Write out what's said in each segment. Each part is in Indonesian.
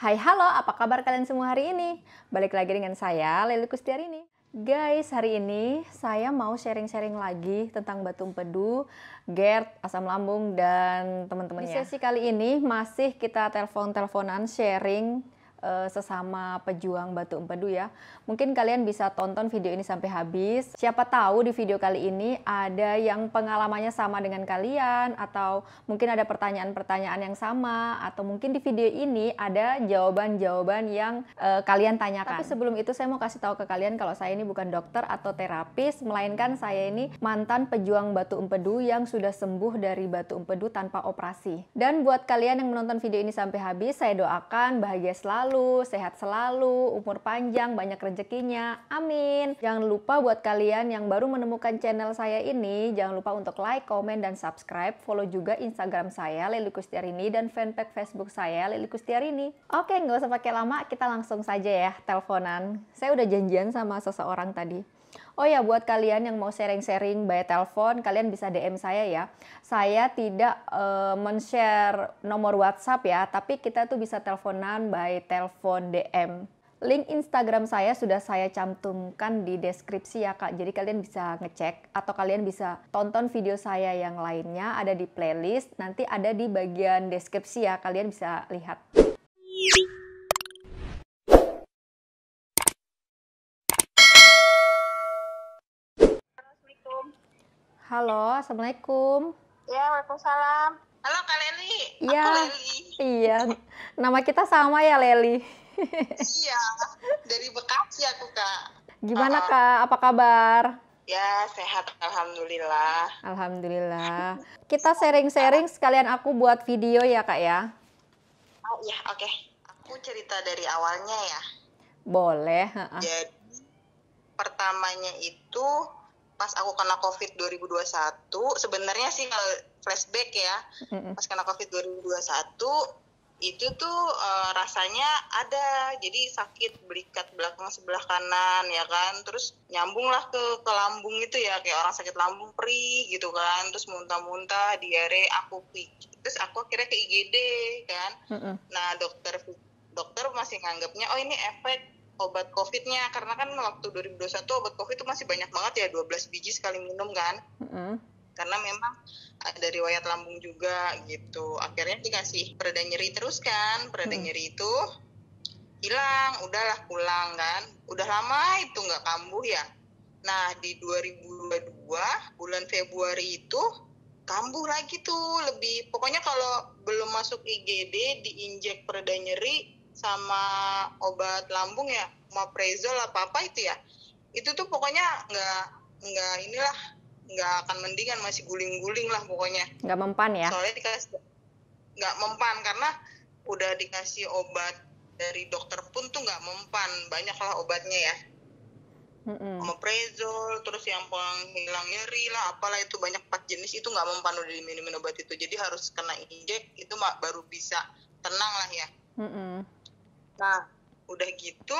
Hai halo, apa kabar kalian semua hari ini? Balik lagi dengan saya, Lely Kustiarini. Guys, hari ini saya mau sharing-sharing lagi tentang batu empedu, GERD, asam lambung, dan teman-temannya. Di sesi kali ini masih kita telepon-teleponan sharing sesama pejuang batu empedu ya. Mungkin kalian bisa tonton video ini sampai habis. Siapa tahu di video kali ini ada yang pengalamannya sama dengan kalian, atau mungkin ada pertanyaan-pertanyaan yang sama, atau mungkin di video ini ada jawaban-jawaban yang kalian tanyakan. Tapi sebelum itu saya mau kasih tahu ke kalian kalau saya ini bukan dokter atau terapis, melainkan saya ini mantan pejuang batu empedu yang sudah sembuh dari batu empedu tanpa operasi. Dan buat kalian yang menonton video ini sampai habis, saya doakan bahagia selalu, sehat selalu, umur panjang, banyak rezekinya, amin. Jangan lupa buat kalian yang baru menemukan channel saya ini, jangan lupa untuk like, komen, dan subscribe. Follow juga Instagram saya, Lely Kustiarini, dan fanpage Facebook saya, Lely Kustiarini. Oke, nggak usah pakai lama, kita langsung saja ya teleponan. Saya udah janjian sama seseorang tadi. Oh ya, buat kalian yang mau sharing-sharing by telepon, kalian bisa DM saya ya. Saya tidak men-share nomor WhatsApp ya, tapi kita tuh bisa teleponan by telepon DM. Link Instagram saya sudah saya cantumkan di deskripsi ya Kak. Jadi kalian bisa ngecek atau kalian bisa tonton video saya yang lainnya, ada di playlist, nanti ada di bagian deskripsi ya, kalian bisa lihat. Halo, Assalamualaikum. Ya, Waalaikumsalam. Halo Kak Lely. Iya, Aku Lely. iya. Nama kita sama ya, Lely. Iya, dari Bekasi aku Kak. Gimana Kak, apa kabar? Ya, sehat Alhamdulillah. Alhamdulillah. Kita sharing-sharing sekalian aku buat video ya Kak ya? Oh iya, oke. Aku cerita dari awalnya ya. Boleh. Jadi, pertamanya itu pas aku kena COVID 2021, sebenarnya sih kalau flashback ya, pas kena COVID 2021, itu tuh rasanya ada, jadi sakit belikat belakang sebelah kanan ya kan, terus nyambung lah ke lambung itu ya, kayak orang sakit lambung perih gitu kan, terus muntah-muntah, diare, terus aku akhirnya ke IGD kan. Nah dokter masih nganggapnya oh ini efek obat COVID-nya, karena kan waktu 2021 obat COVID itu masih banyak banget ya, 12 biji sekali minum kan. Karena memang ada riwayat lambung juga gitu. Akhirnya dikasih pereda nyeri terus kan. Pereda nyeri itu hilang, udahlah pulang kan. Udah lama itu nggak kambuh ya. Nah di 2022 bulan Februari itu kambuh lagi tuh lebih. Pokoknya kalau belum masuk IGD diinjek pereda nyeri sama obat lambung ya, omeprazol apa itu ya, itu tuh pokoknya nggak inilah, nggak akan mendingan, masih guling-guling lah pokoknya. Nggak mempan ya? Soalnya nggak mempan karena udah dikasih obat dari dokter pun tuh nggak mempan, banyak lah obatnya ya. Omeprazol, terus yang penghilang nyeri lah, apalah itu banyak 4 jenis, itu nggak mempan udah diminumin obat itu. Jadi harus kena injek, itu baru bisa tenang lah ya. Nah, udah gitu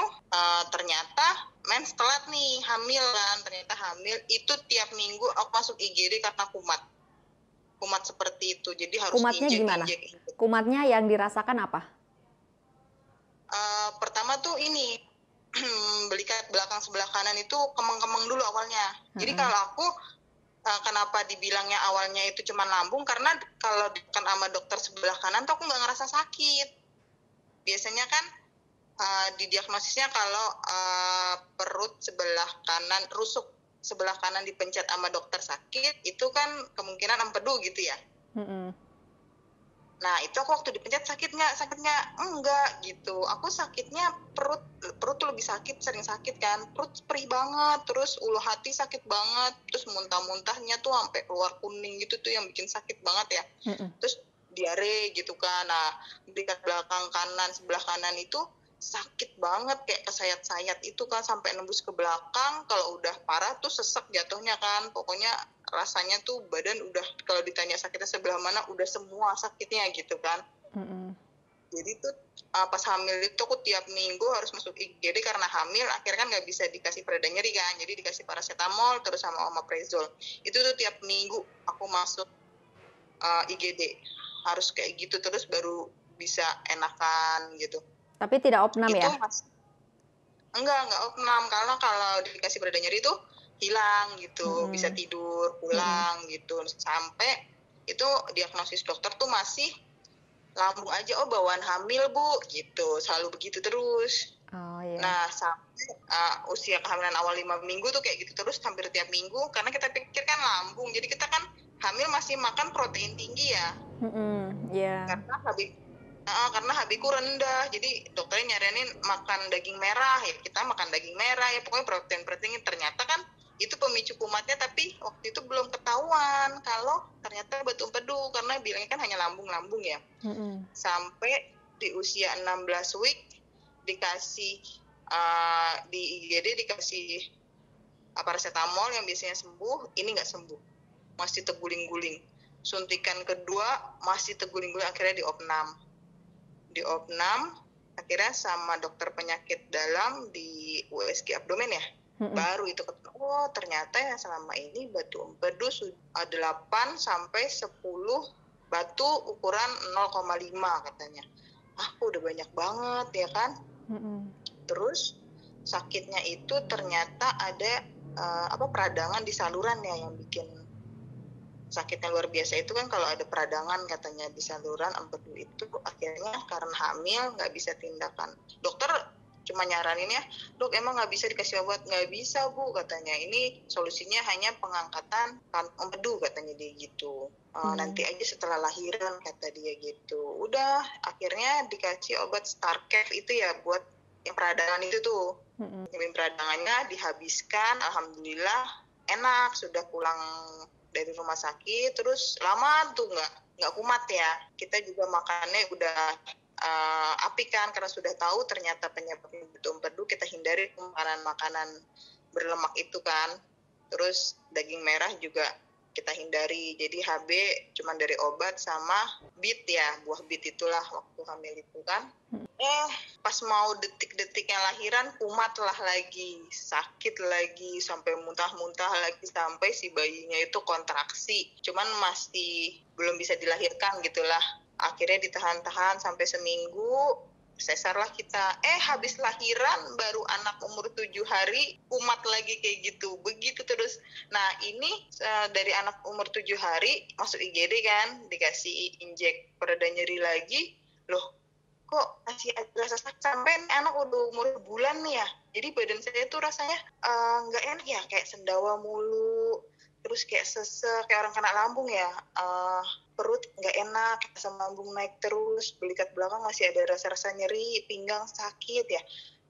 ternyata mens telat nih, hamil kan. Ternyata hamil itu tiap minggu aku masuk IGD karena kumat seperti itu. Jadi harus kumatnya gimana? Kumatnya yang dirasakan apa? Pertama tuh ini belikat belakang sebelah kanan itu kemeng-kemeng dulu awalnya. Jadi kalau aku kenapa dibilangnya awalnya itu cuma lambung, karena kalau kan sama dokter sebelah kanan tuh aku nggak ngerasa sakit. Biasanya kan didiagnosisnya kalau perut sebelah kanan rusuk, sebelah kanan dipencet sama dokter sakit, itu kan kemungkinan empedu gitu ya. Nah itu aku waktu dipencet sakit nggak? Enggak gitu. Aku sakitnya perut tuh lebih sakit, sering sakit kan. Perut perih banget, terus ulu hati sakit banget, terus muntah-muntahnya tuh sampai keluar kuning gitu tuh yang bikin sakit banget ya. Terus diare gitu kan. Nah belikat belakang kanan sebelah kanan itu sakit banget, kayak kesayat-sayat itu kan, sampai nembus ke belakang. Kalau udah parah tuh sesek jatuhnya kan. Pokoknya rasanya tuh badan udah, kalau ditanya sakitnya sebelah mana, udah semua sakitnya gitu kan. Jadi tuh pas hamil itu aku tiap minggu harus masuk IGD karena hamil. Akhirnya kan nggak bisa dikasih pereda nyeri kan, jadi dikasih paracetamol terus sama omeprazol. Itu tuh tiap minggu aku masuk IGD, harus kayak gitu terus baru bisa enakan gitu. Tapi tidak opnam Itu ya? enggak opnam, karena kalau dikasih pereda nyeri itu hilang gitu, bisa tidur, pulang gitu. Sampai itu diagnosis dokter tuh masih lambung aja, oh bawaan hamil Bu, gitu. Selalu begitu terus. Oh iya. Nah, sampai usia kehamilan awal 5 minggu tuh kayak gitu terus hampir tiap minggu, karena kita pikir kan lambung. Jadi kita kan hamil masih makan protein tinggi ya. Iya. Karena HB-ku rendah, jadi dokternya nyaranin makan daging merah, ya kita makan daging merah ya, pokoknya protein ternyata kan itu pemicu kumatnya, tapi waktu itu belum ketahuan kalau ternyata batu empedu, karena bilangnya kan hanya lambung-lambung ya. Sampai di usia 16 week dikasih di IGD dikasih paracetamol yang biasanya sembuh, ini nggak sembuh, masih terguling-guling. Suntikan kedua masih terguling-guling, akhirnya di opnam akhirnya sama dokter penyakit dalam di USG abdomen ya. Baru itu oh ternyata yang selama ini batu empedu 8 sampai 10 batu ukuran 0,5 katanya. Udah banyak banget ya kan. Terus sakitnya itu ternyata ada peradangan di saluran ya yang bikin sakitnya luar biasa. Itu kan kalau ada peradangan katanya di saluran empedu itu, akhirnya karena hamil nggak bisa tindakan. Dokter cuma nyaranin ya, dok emang nggak bisa dikasih obat? Nggak bisa Bu katanya, ini solusinya hanya pengangkatan empedu katanya dia gitu. Nanti aja setelah lahiran kata dia gitu. Udah akhirnya dikasih obat Starcave itu ya buat yang peradangan itu tuh. Yang peradangannya dihabiskan, alhamdulillah enak, sudah pulang dari rumah sakit, terus lama tuh nggak kumat ya. Kita juga makannya udah api kan, karena sudah tahu ternyata penyebabnya batu empedu, kita hindari makanan berlemak itu kan. Terus daging merah juga kita hindari. Jadi HB cuma dari obat sama beet ya, buah beet itulah waktu hamil itu kan. Pas mau detik-detiknya lahiran kumat lah lagi, sakit lagi, sampai muntah-muntah lagi, sampai si bayinya itu kontraksi. Cuman masih belum bisa dilahirkan gitulah. Akhirnya ditahan-tahan sampai seminggu, sesar lah kita. Habis lahiran baru anak umur 7 hari kumat lagi kayak gitu. Begitu terus. Nah ini dari anak umur 7 hari masuk IGD kan, dikasih injek pereda nyeri lagi. Loh kok masih ada rasa sakit, sampai anak udah umur bulan nih ya. Jadi badan saya tuh rasanya nggak enak ya, kayak sendawa mulu, terus kayak sesek, kayak orang kena lambung ya. Perut nggak enak, asam lambung naik terus, belikat belakang masih ada rasa-rasa nyeri, pinggang sakit ya.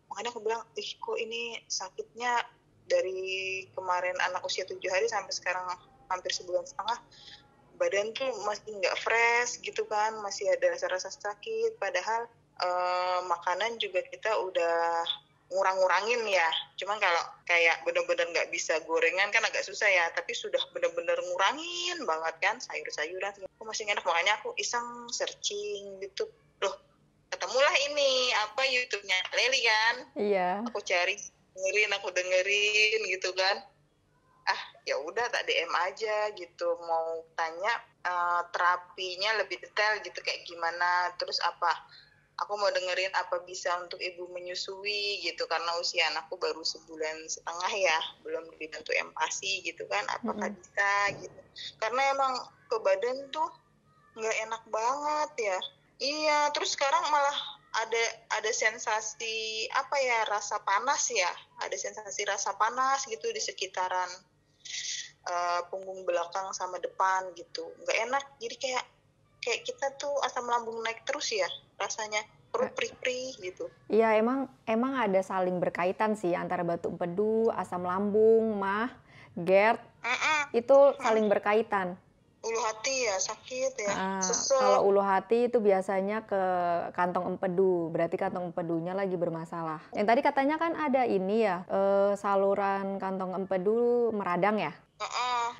Makanya aku bilang, kok ini sakitnya dari kemarin anak usia 7 hari sampai sekarang hampir sebulan setengah, badan tuh masih nggak fresh gitu kan, masih ada rasa-rasa sakit. Padahal makanan juga kita udah ngurang-ngurangin ya. Cuman kalau kayak bener-bener nggak bisa gorengan kan agak susah ya. Tapi sudah bener-bener ngurangin banget kan, sayur-sayuran. Aku masih enak, makanya aku iseng searching gitu. Loh, ketemulah ini YouTube-nya Leli kan. Iya. Aku cari, aku dengerin gitu kan. Ya udah tak DM aja gitu, mau tanya terapinya lebih detail gitu kayak gimana, terus aku mau dengerin apa bisa untuk ibu menyusui gitu, karena usia anakku baru sebulan setengah ya, belum dibantu empasi gitu kan, apakah bisa gitu, karena emang ke badan tuh nggak enak banget ya. Iya, terus sekarang malah ada sensasi rasa panas ya, ada sensasi rasa panas gitu di sekitaran punggung belakang sama depan gitu, nggak enak. Jadi kayak kita tuh asam lambung naik terus ya rasanya, perut perih-perih gitu. Iya, emang ada saling berkaitan sih antara batu empedu, asam lambung, MAH, GERD, itu saling berkaitan. Ulu hati ya sakit ya, kalau ulu hati itu biasanya ke kantong empedu, berarti kantong empedunya lagi bermasalah. Yang tadi katanya kan ada ini ya, saluran kantong empedu meradang ya?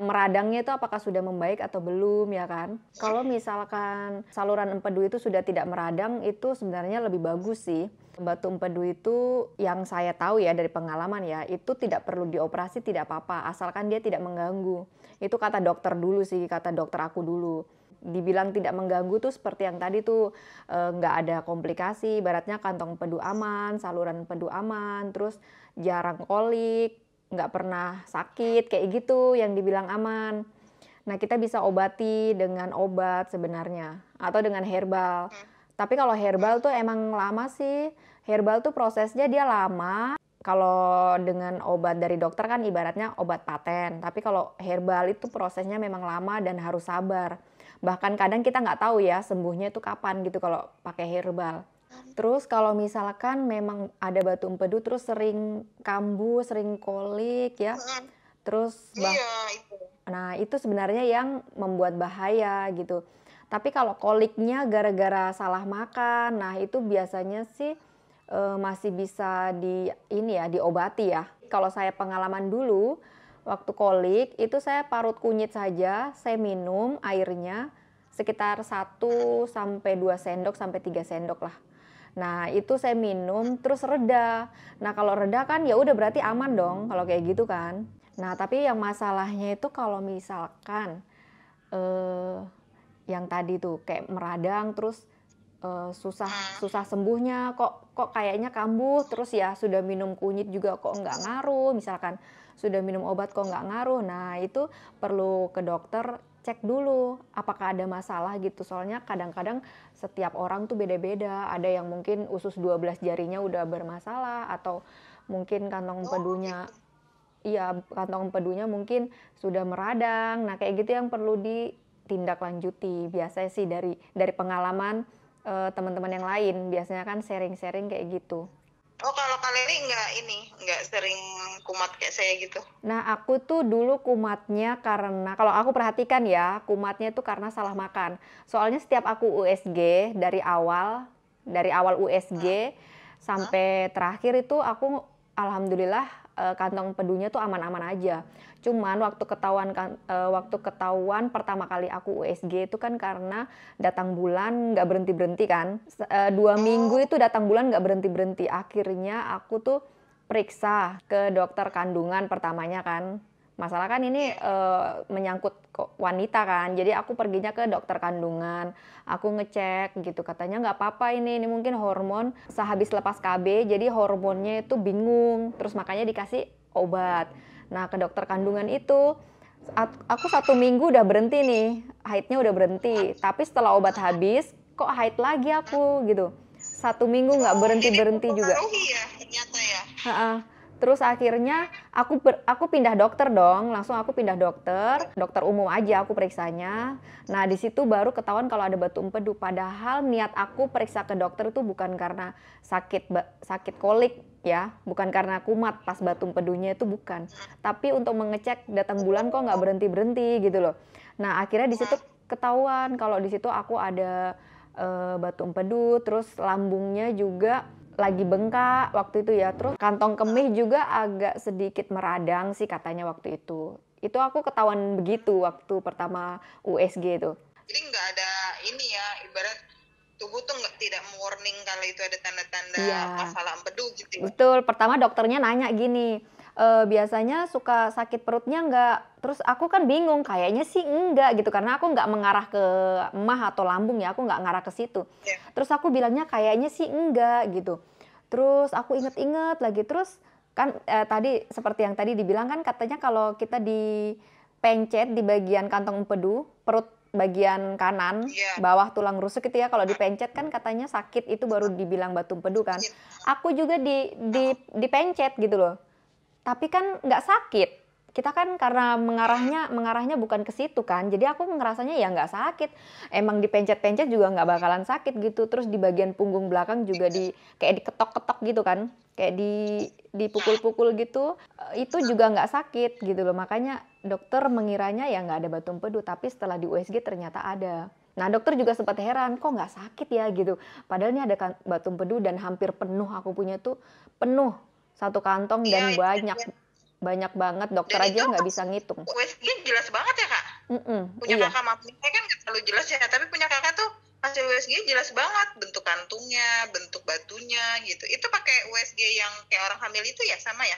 Meradangnya itu apakah sudah membaik atau belum ya kan? Kalau misalkan saluran empedu itu sudah tidak meradang, itu sebenarnya lebih bagus sih. Batu empedu itu yang saya tahu ya dari pengalaman ya, itu tidak perlu dioperasi, tidak apa-apa, asalkan dia tidak mengganggu. Itu kata dokter dulu sih, kata dokter aku dulu. dibilang tidak mengganggu tuh seperti yang tadi tuh, nggak ada komplikasi, ibaratnya kantong empedu aman, saluran empedu aman, terus jarang kolik, nggak pernah sakit, kayak gitu yang dibilang aman. Nah, kita bisa obati dengan obat sebenarnya atau dengan herbal. Tapi kalau herbal tuh emang lama sih. Herbal tuh prosesnya dia lama. Kalau dengan obat dari dokter kan ibaratnya obat paten. Tapi kalau herbal itu prosesnya memang lama dan harus sabar. Bahkan kadang kita nggak tahu ya sembuhnya itu kapan gitu kalau pakai herbal. Terus kalau misalkan memang ada batu empedu terus sering kambuh, sering kolik ya. Terus Iya, itu. nah itu sebenarnya yang membuat bahaya gitu. Tapi kalau koliknya gara-gara salah makan, nah itu biasanya sih masih bisa diobati ya. Kalau saya pengalaman dulu waktu kolik itu saya parut kunyit saja, saya minum airnya sekitar 1 sampai 2 sendok sampai 3 sendok lah. Nah, itu saya minum terus reda. Nah, kalau reda kan ya udah berarti aman dong kalau kayak gitu kan. Nah, tapi yang masalahnya itu kalau misalkan yang tadi tuh kayak meradang terus susah sembuhnya, kok kayaknya kambuh, terus ya sudah minum kunyit juga kok nggak ngaruh, misalkan sudah minum obat kok nggak ngaruh. Nah, itu perlu ke dokter cek dulu apakah ada masalah gitu. Soalnya kadang-kadang setiap orang tuh beda-beda. Ada yang mungkin usus 12 jarinya udah bermasalah atau mungkin kantong empedunya kantong empedunya mungkin sudah meradang. Nah, kayak gitu yang perlu ditindaklanjuti. Biasanya sih dari pengalaman teman-teman yang lain, biasanya kan sharing-sharing kayak gitu. Oh, kalau Kak Leli nggak sering kumat kayak saya gitu? Nah, aku tuh dulu kumatnya karena, kalau aku perhatikan ya, kumatnya tuh karena salah makan. Soalnya setiap aku USG dari awal USG sampai terakhir itu aku alhamdulillah kantong empedunya tuh aman-aman aja. Cuman waktu ketahuan pertama kali aku USG itu kan karena datang bulan nggak berhenti-berhenti kan. 2 minggu itu datang bulan nggak berhenti-berhenti. Akhirnya aku tuh periksa ke dokter kandungan pertamanya kan. Masalah kan ini menyangkut wanita kan. Jadi aku perginya ke dokter kandungan. Aku ngecek gitu, katanya nggak apa-apa ini mungkin hormon sehabis lepas KB. Jadi hormonnya itu bingung. Terus makanya dikasih obat. Nah, ke dokter kandungan itu aku 1 minggu udah berhenti nih, haidnya udah berhenti. Tapi setelah obat habis, kok haid lagi aku gitu. 1 minggu nggak berhenti-berhenti juga. Ya, ternyata ya. Terus akhirnya aku pindah dokter dong, langsung aku pindah dokter umum aja aku periksanya. Nah, di situ baru ketahuan kalau ada batu empedu. Padahal niat aku periksa ke dokter itu bukan karena sakit kolik ya, bukan karena kumat pas batu empedunya itu bukan. Tapi untuk mengecek datang bulan kok nggak berhenti-berhenti gitu loh. Nah, akhirnya di situ ketahuan kalau di situ aku ada batu empedu, terus lambungnya juga lagi bengkak waktu itu ya. Terus kantong kemih juga agak sedikit meradang sih katanya waktu itu. Itu aku ketahuan begitu waktu pertama USG itu. Jadi nggak ada ini ya, ibarat tubuh tuh tidak warning kalau itu ada tanda-tanda masalah empedu gitu ya. Betul, pertama dokternya nanya gini, biasanya suka sakit perutnya nggak? Terus aku kan bingung, kayaknya sih enggak gitu, karena aku nggak mengarah ke emah atau lambung ya, aku nggak ngarah ke situ. Terus aku bilangnya kayaknya sih enggak gitu. Terus aku inget-inget lagi, terus kan tadi seperti yang tadi dibilang kan katanya kalau kita dipencet di bagian kantong empedu, perut bagian kanan, bawah tulang rusuk itu ya, kalau dipencet kan katanya sakit, itu baru dibilang batu empedu kan. Aku juga dipencet gitu loh. Tapi kan nggak sakit. Kita kan karena mengarahnya bukan ke situ kan, jadi aku ngerasanya ya nggak sakit. Emang dipencet-pencet juga nggak bakalan sakit gitu. Terus di bagian punggung belakang juga kayak diketok-ketok gitu kan, kayak dipukul-pukul gitu, itu juga nggak sakit gitu loh. Makanya dokter mengiranya ya nggak ada batu empedu, tapi setelah di USG ternyata ada. Nah, dokter juga sempat heran, kok nggak sakit ya gitu. Padahal ini ada batu empedu dan hampir penuh, aku punya tuh penuh satu kantong dan banyak banget, dokter dan aja nggak bisa ngitung. USG jelas banget ya kak. Punya kakak maafnya kan nggak terlalu jelas ya, tapi punya kakak tuh hasil USG jelas banget, bentuk kantungnya, bentuk batunya gitu. Itu pakai USG yang kayak orang hamil itu ya, sama ya?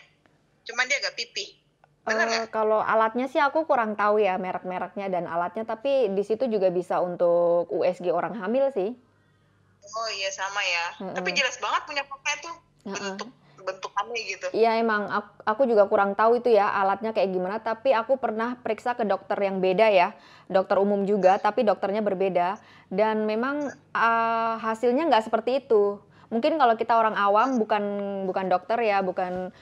Cuman dia agak pipih. Bener nggak? Kalau alatnya sih aku kurang tahu ya merek-mereknya dan alatnya, tapi di situ juga bisa untuk USG orang hamil sih. Oh iya sama ya. Tapi Mhm, jelas banget punya kakak tuh bentuk heeh. bentukannya gitu. Iya emang aku juga kurang tahu itu ya alatnya kayak gimana, tapi aku pernah periksa ke dokter yang beda ya, dokter umum juga, tapi dokternya berbeda dan memang, hasilnya nggak seperti itu. Mungkin kalau kita orang awam bukan bukan dokter ya, bukan,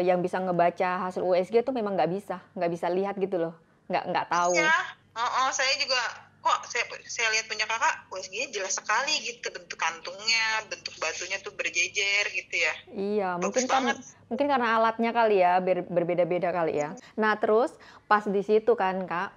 yang bisa ngebaca hasil USG itu memang nggak bisa lihat gitu loh, nggak tahu. Iya, heeh, saya juga kok saya lihat punya kakak USG-nya jelas sekali gitu, bentuk kantungnya, bentuk batunya tuh berjejer gitu ya. Iya, Bagus banget. mungkin karena alatnya kali ya, berbeda-beda kali ya. Nah, terus pas di situ kan, Kak,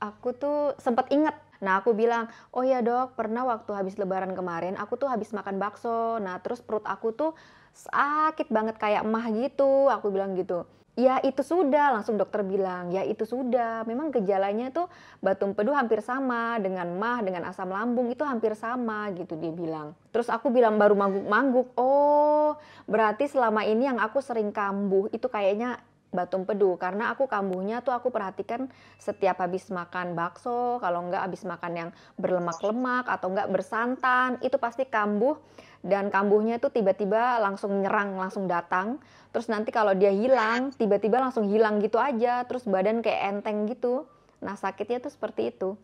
aku tuh sempet inget. Nah, aku bilang, "Oh ya, Dok, pernah waktu habis lebaran kemarin, aku tuh habis makan bakso. Nah, terus perut aku tuh sakit banget kayak emah gitu," aku bilang gitu. "Ya itu sudah," langsung dokter bilang, "ya itu sudah. Memang gejalanya tuh batu empedu hampir sama dengan MAH, dengan asam lambung itu hampir sama," gitu dia bilang. Terus aku bilang baru mangguk-mangguk, "Oh, berarti selama ini yang aku sering kambuh itu kayaknya batu empedu." Karena aku kambuhnya tuh aku perhatikan setiap habis makan bakso, kalau enggak habis makan yang berlemak-lemak atau enggak bersantan, itu pasti kambuh dan kambuhnya itu tiba-tiba langsung nyerang, langsung datang. Terus nanti kalau dia hilang, tiba-tiba langsung hilang gitu aja, terus badan kayak enteng gitu. Nah, sakitnya tuh seperti itu.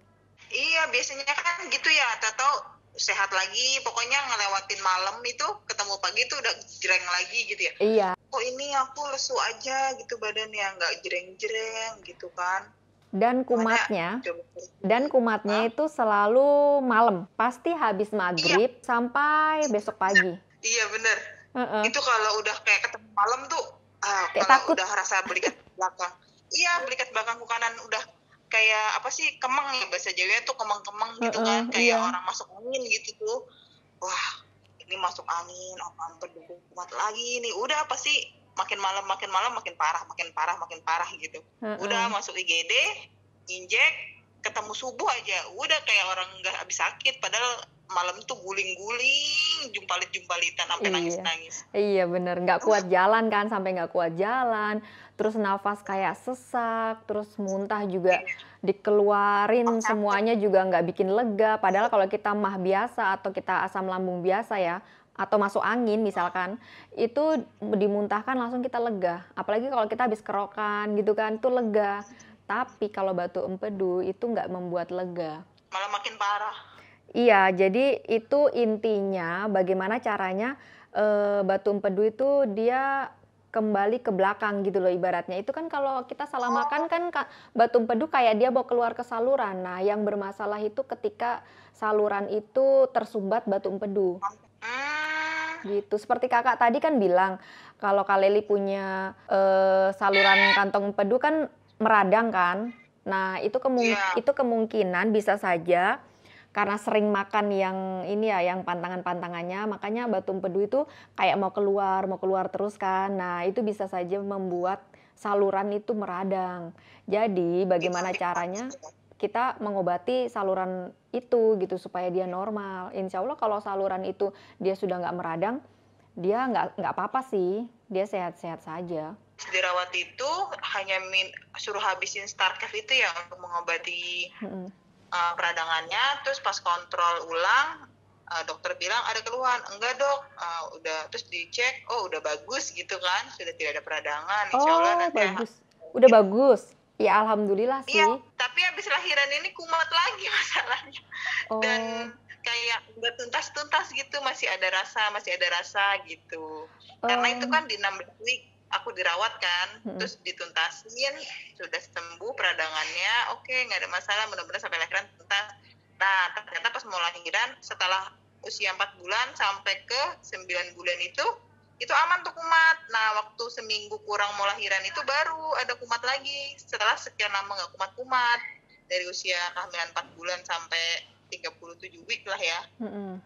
Iya, biasanya kan gitu ya, tahu sehat lagi, pokoknya ngelewatin malam itu ketemu pagi tuh udah jreng lagi gitu ya. Iya. Oh ini aku lesu aja gitu badannya, nggak jreng-jreng gitu kan. Dan Makanya kumatnya coba. dan Hah? kumatnya itu selalu malam, pasti habis Iya, maghrib sampai besok pagi. iya bener. Heeh, Itu kalau udah kayak ketemu malam tuh, kayak kalau takut. udah rasa belikat belakang. Iya, belikat belakangku kanan udah kayak apa sih, kemeng ya bahasa Jawanya tuh kemeng-kemeng gitu Heeh, kan, kayak iya. orang masuk angin gitu tuh. Wah, ini masuk angin, apaan pendukung kuat lagi nih. Udah pasti makin malam makin parah, makin parah, makin parah gitu. Udah Heeh. masuk IGD, injek, ketemu subuh aja, udah kayak orang nggak habis sakit, padahal malam tuh guling-guling, jumpalit-jumpalitan, sampai Iya. nangis-nangis. Iya bener, nggak kuat jalan kan, sampai nggak kuat jalan, terus nafas kayak sesak, terus muntah juga Oh, dikeluarin capek. semuanya juga nggak bikin lega. Padahal kalau kita MAH biasa atau kita asam lambung biasa ya, atau masuk angin misalkan, itu dimuntahkan langsung kita lega. Apalagi kalau kita habis kerokan gitu kan, itu lega. Tapi kalau batu empedu itu nggak membuat lega. Malah makin parah. Iya, jadi itu intinya bagaimana caranya, batu empedu itu dia kembali ke belakang gitu loh ibaratnya. Itu kan kalau kita salah makan Oh, kan batu empedu kayak dia mau keluar ke saluran. Nah, yang bermasalah itu ketika saluran itu tersumbat batu empedu, hmm, gitu. Seperti Kakak tadi kan bilang, kalau Kak Lely punya, saluran kantong empedu kan meradang kan. Nah, iya. itu kemungkinan bisa saja karena sering makan yang ini ya, yang pantangan-pantangannya, makanya batu empedu itu kayak mau keluar terus kan. Nah, itu bisa saja membuat saluran itu meradang. Jadi, Itu bagaimana lebih parah. caranya? Kita mengobati saluran itu gitu supaya dia normal. Insya Allah kalau saluran itu dia sudah nggak meradang, dia nggak apa-apa sih. Dia sehat-sehat saja. Dirawat itu hanya suruh habisin Starcave itu ya untuk mengobati Mm-mm. peradangannya, terus pas kontrol ulang dokter bilang ada keluhan, enggak dok, udah, terus dicek, oh udah bagus gitu kan, sudah tidak ada peradangan, insya Allah Oh, nanti bagus. Udah bagus. Ya, alhamdulillah iya, sih. tapi habis lahiran ini kumat lagi masalahnya, dan Oh, kayak nggak tuntas-tuntas gitu, masih ada rasa gitu, karena itu oh, kan di 16 week aku dirawat kan, mm-mm. terus dituntasin, sudah sembuh peradangannya, oke nggak ada masalah, mudah-mudahan sampai lahiran tuntas. Nah ternyata pas mau lahiran setelah usia 4 bulan sampai ke 9 bulan itu aman tuh kumat. Nah waktu seminggu kurang mau lahiran itu baru ada kumat lagi setelah sekian lama nggak kumat-kumat, dari usia kehamilan 4 bulan sampai 37 week lah ya, Mm-mm.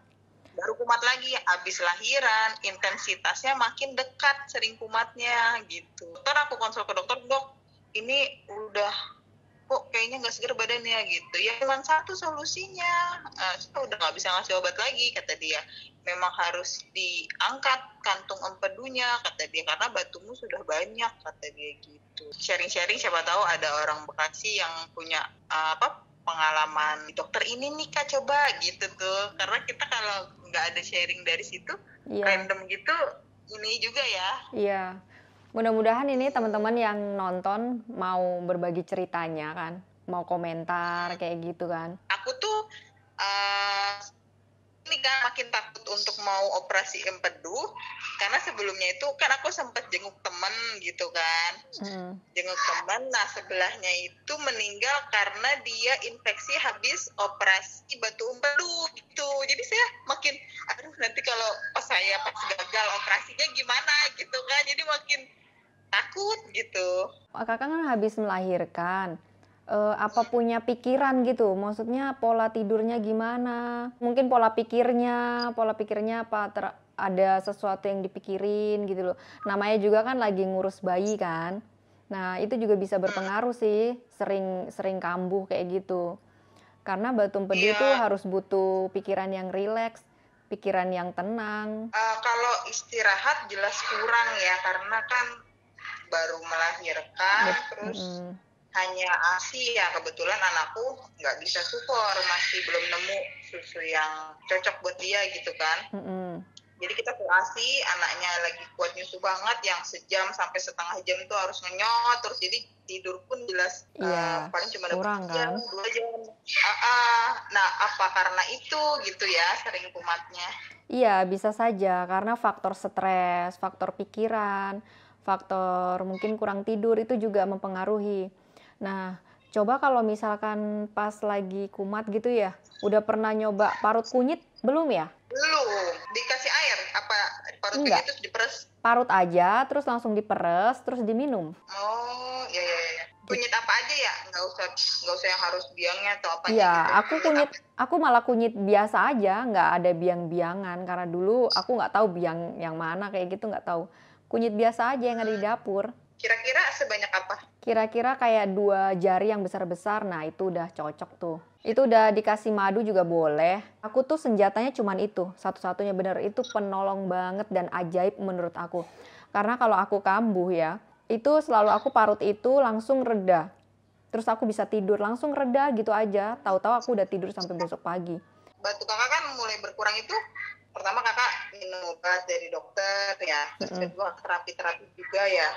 baru kumat lagi abis lahiran, intensitasnya makin dekat sering kumatnya gitu. Dokter, aku konsul ke dokter, dok ini udah kok kayaknya nggak seger badannya gitu ya, cuma satu solusinya, udah nggak bisa ngasih obat lagi kata dia, memang harus diangkat kantung empedunya, kata dia, karena batumu sudah banyak, kata dia gitu. Sharing-sharing, siapa tahu ada orang Bekasi yang punya pengalaman dokter ini nih Kak, coba gitu tuh. Karena kita kalau nggak ada sharing dari situ, random gitu, ini juga ya. Iya. Mudah-mudahan ini teman-teman yang nonton mau berbagi ceritanya kan, mau komentar kayak gitu kan. Aku tuh ini kan makin takut untuk mau operasi empedu, karena sebelumnya itu kan aku sempat jenguk temen gitu kan. Jenguk temen, nah sebelahnya itu meninggal karena dia infeksi habis operasi batu empedu gitu. Jadi saya makin, aduh nanti kalau pas gagal operasinya gimana gitu kan, jadi makin takut gitu. Kakak kan habis melahirkan, apa punya pikiran gitu, maksudnya pola tidurnya gimana, mungkin pola pikirnya apa, ada sesuatu yang dipikirin gitu loh. Namanya juga kan lagi ngurus bayi kan, nah itu juga bisa berpengaruh sih, sering kambuh kayak gitu. Karena batu empedu itu harus butuh pikiran yang rileks, pikiran yang tenang. Kalau istirahat jelas kurang ya, karena kan baru melahirkan, terus hanya ASI ya, kebetulan anakku nggak bisa sufor, masih belum nemu susu yang cocok buat dia gitu kan. Jadi kita ke ASI, anaknya lagi kuat nyusu banget, yang sejam sampai setengah jam tuh harus ngenyot terus, jadi tidur pun jelas paling cuma kurang kan? 2 jam. Nah apa karena itu gitu ya sering kumatnya? Iya, bisa saja karena faktor stres, faktor pikiran, faktor mungkin kurang tidur itu juga mempengaruhi. Nah, coba kalau misalkan pas lagi kumat gitu ya, udah pernah nyoba parut kunyit belum ya? Belum. Dikasih air apa parut kunyit terus diperes? Parut aja, terus langsung diperes, terus diminum. Oh, iya. Kunyit apa aja ya? Nggak usah yang harus biangnya atau apa Iya, gitu. aku malah kunyit biasa aja, nggak ada biang-biangan. Karena dulu aku nggak tahu biang yang mana kayak gitu, nggak tahu. Kunyit biasa aja yang ada di dapur. Kira-kira sebanyak apa? Kira-kira kayak 2 jari yang besar-besar, nah itu udah cocok tuh. Itu udah dikasih madu juga boleh. Aku tuh senjatanya cuman itu, satu-satunya bener. Itu penolong banget dan ajaib menurut aku. Karena kalau aku kambuh ya, itu selalu aku parut itu langsung reda. Terus aku bisa tidur langsung reda gitu aja. Tahu-tahu aku udah tidur sampai besok pagi. Batu kakak kan mulai berkurang itu, pertama kakak minum obat dari dokter ya, terus kedua terapi juga ya.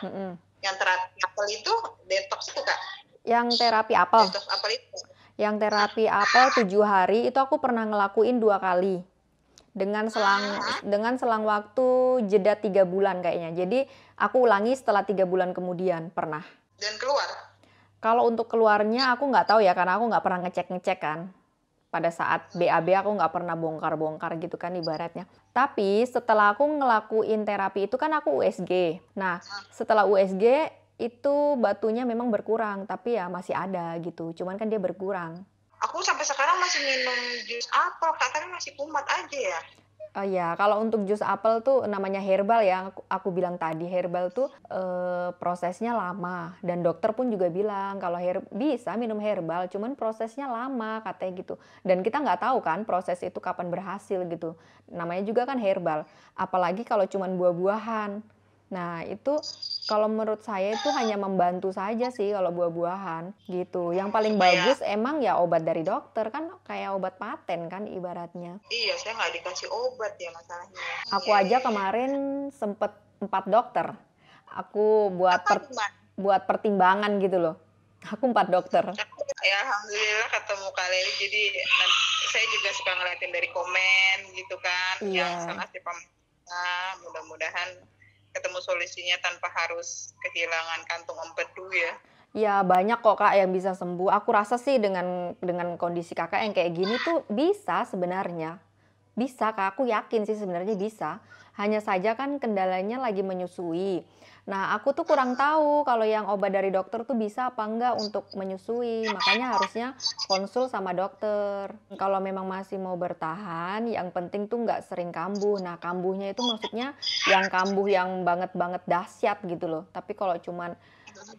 Yang terapi apel itu detox itu Kak? Yang terapi apel? Detox apel itu? Yang terapi apel 7 hari itu aku pernah ngelakuin 2 kali. Dengan selang waktu jeda 3 bulan kayaknya. Jadi aku ulangi setelah 3 bulan kemudian pernah. Dan keluar? Kalau untuk keluarnya aku nggak tahu ya, karena aku nggak pernah ngecek kan. Pada saat BAB aku nggak pernah bongkar-bongkar gitu kan ibaratnya. Tapi setelah aku ngelakuin terapi itu kan aku USG. Nah setelah USG itu batunya memang berkurang, tapi ya masih ada gitu. Cuman kan dia berkurang. Aku sampai sekarang masih minum jus apel, katanya masih kumat aja ya. Ya, kalau untuk jus apel tuh namanya herbal ya, aku bilang tadi herbal tuh prosesnya lama, dan dokter pun juga bilang kalau bisa minum herbal, cuman prosesnya lama katanya gitu. Dan kita nggak tahu kan proses itu kapan berhasil gitu. Namanya juga kan herbal, apalagi kalau cuman buah-buahan. Nah itu kalau menurut saya itu hanya membantu saja sih kalau buah-buahan gitu. Yang paling bagus emang ya obat dari dokter, kan kayak obat paten kan ibaratnya. Iya, saya nggak dikasih obat ya masalahnya. Aku aja kemarin sempet 4 dokter. Aku buat pertimbangan gitu loh. Aku 4 dokter. Ya alhamdulillah ketemu Kak Leli, jadi saya juga suka ngeliatin dari komen gitu kan. Yang salah sih mudah-mudahan ketemu solusinya tanpa harus kehilangan kantung empedu ya. Ya banyak kok Kak yang bisa sembuh. Aku rasa sih dengan kondisi Kakak yang kayak gini tuh bisa sebenarnya. Bisa Kak, aku yakin sih sebenarnya bisa. Hanya saja kan kendalanya lagi menyusui. Nah aku tuh kurang tahu kalau yang obat dari dokter tuh bisa apa enggak untuk menyusui. Makanya harusnya konsul sama dokter. Kalau memang masih mau bertahan, yang penting tuh nggak sering kambuh. Nah kambuhnya itu maksudnya yang kambuh yang banget-banget dahsyat gitu loh. Tapi kalau cuman